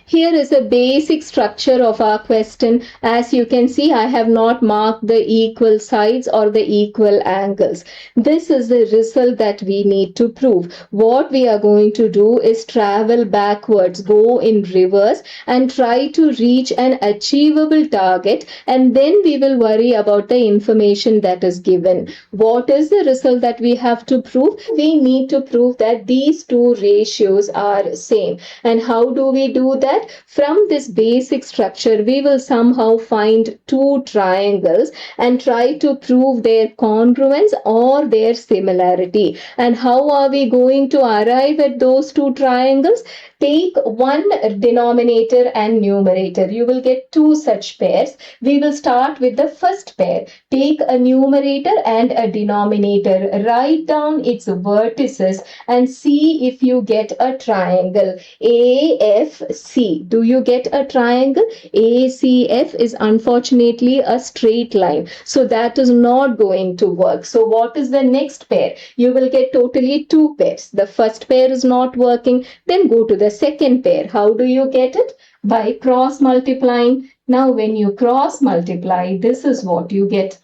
Here is a basic structure of our question. As you can see, I have not marked the equal sides or the equal angles. This is the result that we need to prove. What we are going to do is travel backwards, go in reverse, and try to reach an achievable target, and then we will worry about the information that is given. What is the result that we have to prove? We need to prove that these two ratios are same. And how do we do that? From this basic structure, we will somehow find two triangles and try to prove their congruence or their similarity. And how are we going to arrive at those two triangles? Take one denominator and numerator. You will get two such pairs. We will start with the first pair. Take a numerator and a denominator. Write down its vertices and see if you get a triangle. AFC. Do you get a triangle? ACF is unfortunately a straight line. So that is not going to work. So what is the next pair? You will get totally two pairs. The first pair is not working. Then go to the second pair. How do you get it? By cross multiplying. Now when you cross multiply, this is what you get.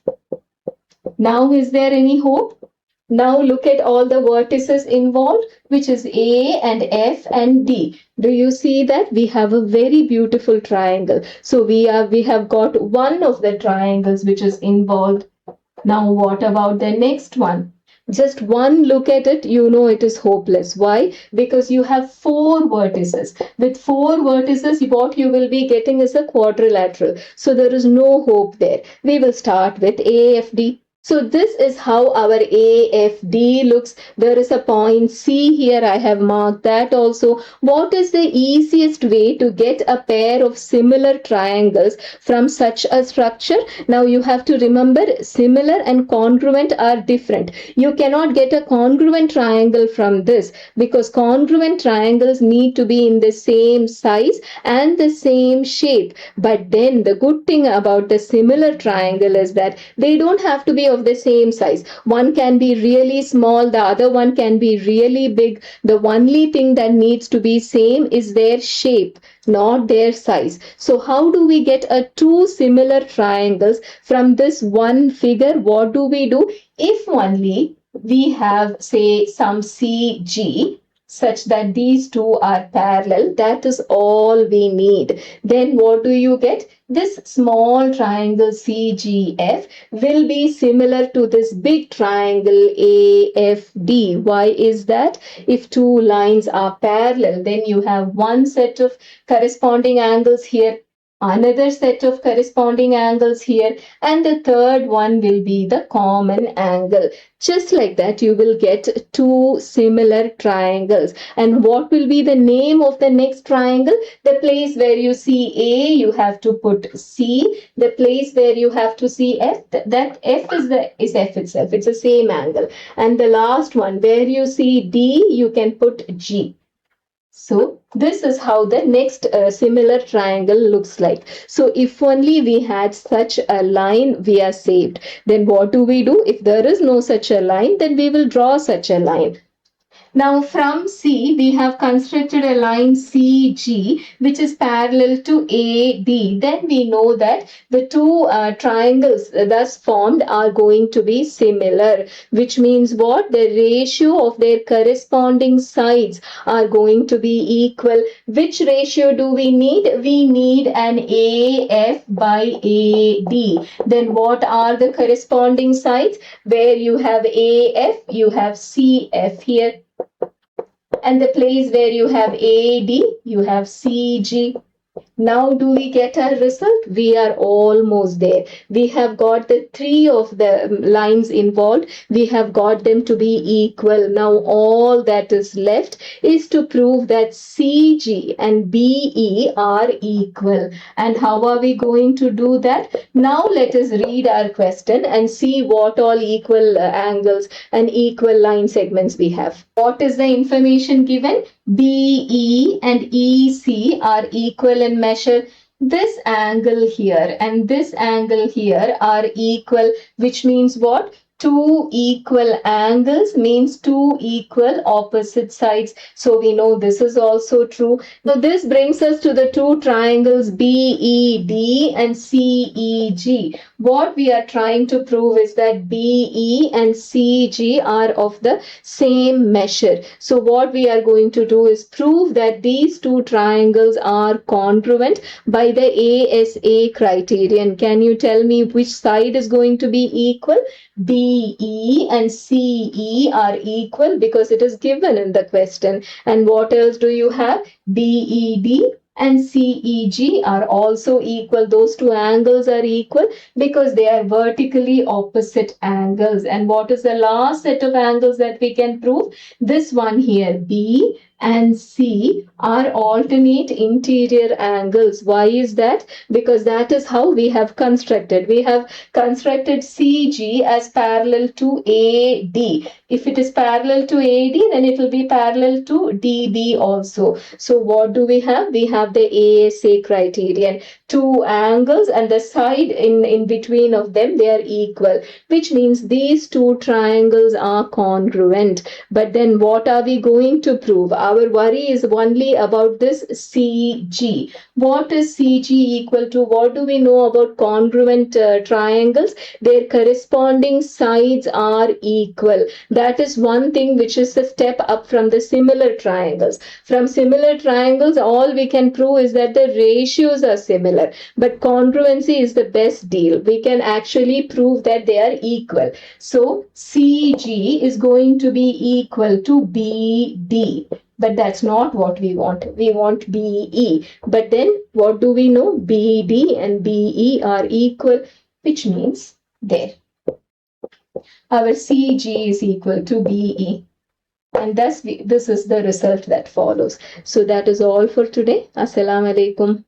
Now is there any hope? Now look at all the vertices involved, which is A and F and D. Do you see that? We have a very beautiful triangle. So we have got one of the triangles which is involved. Now what about the next one? Just one look at it, you know it is hopeless. Why? Because you have four vertices. With four vertices, what you will be getting is a quadrilateral. So there is no hope there. We will start with AFD. So this is how our AFD looks. There is a point C here. I have marked that also. What is the easiest way to get a pair of similar triangles from such a structure? Now you have to remember similar and congruent are different. You cannot get a congruent triangle from this because congruent triangles need to be in the same size and the same shape. But then the good thing about the similar triangle is that they don't have to be of the same size. One can be really small, the other one can be really big. The only thing that needs to be same is their shape, not their size. So how do we get a two similar triangles from this one figure? What do? If only we have, say, some CG such that these two are parallel, that is all we need. Then what do you get? This small triangle CGF will be similar to this big triangle AFD. Why is that? If two lines are parallel, then you have one set of corresponding angles here, another set of corresponding angles here, and the third one will be the common angle. Just like that, you will get two similar triangles. And what will be the name of the next triangle? The place where you see A, you have to put C. The place where you have to see F, that F is F itself. It's the same angle. And the last one, where you see D, you can put G. So this is how the next similar triangle looks like. So if only we had such a line, we are saved. Then what do? If there is no such a line, then we will draw such a line. Now from C, we have constructed a line CG which is parallel to AD. Then we know that the two triangles thus formed are going to be similar, which means what? The ratio of their corresponding sides are going to be equal. Which ratio do we need? We need an AF by AD. Then what are the corresponding sides? Where you have AF, you have CF here. And the place where you have AD, you have CG. Now do we get a result? We are almost there. We have got the three of the lines involved. We have got them to be equal. Now all that is left is to prove that CG and BE are equal. And how are we going to do that? Now let us read our question and see what all equal angles and equal line segments we have. What is the information given? BE and EC are equal in measure. This angle here and this angle here are equal, which means what? two equal angles means two equal opposite sides. So we know this is also true. Now this brings us to the two triangles BED and CEG. What we are trying to prove is that BE and CG are of the same measure. So what we are going to do is prove that these two triangles are congruent by the ASA criterion. Can you tell me which side is going to be equal? BE and CE are equal because it is given in the question. And what else do you have? BED and CEG are also equal. Those two angles are equal because they are vertically opposite angles. And what is the last set of angles that we can prove? This one here, B and C are alternate interior angles. Why is that? Because that is how we have constructed. We have constructed CG as parallel to AD. If it is parallel to AD, then it will be parallel to DB also. So what do we have? We have the ASA criterion. Two angles and the side in between of them, they are equal, which means these two triangles are congruent. But then what are we going to prove? Our worry is only about this CG. What is CG equal to? What do we know about congruent triangles? Their corresponding sides are equal. That is one thing which is a step up from the similar triangles. From similar triangles, all we can prove is that the ratios are similar, but congruency is the best deal. We can actually prove that they are equal. So CG is going to be equal to BD. But that's not what we want. We want BE. But then what do we know? BD and BE are equal, which means there. Our CG is equal to BE. And thus this is the result that follows. So that is all for today. Assalamu alaikum.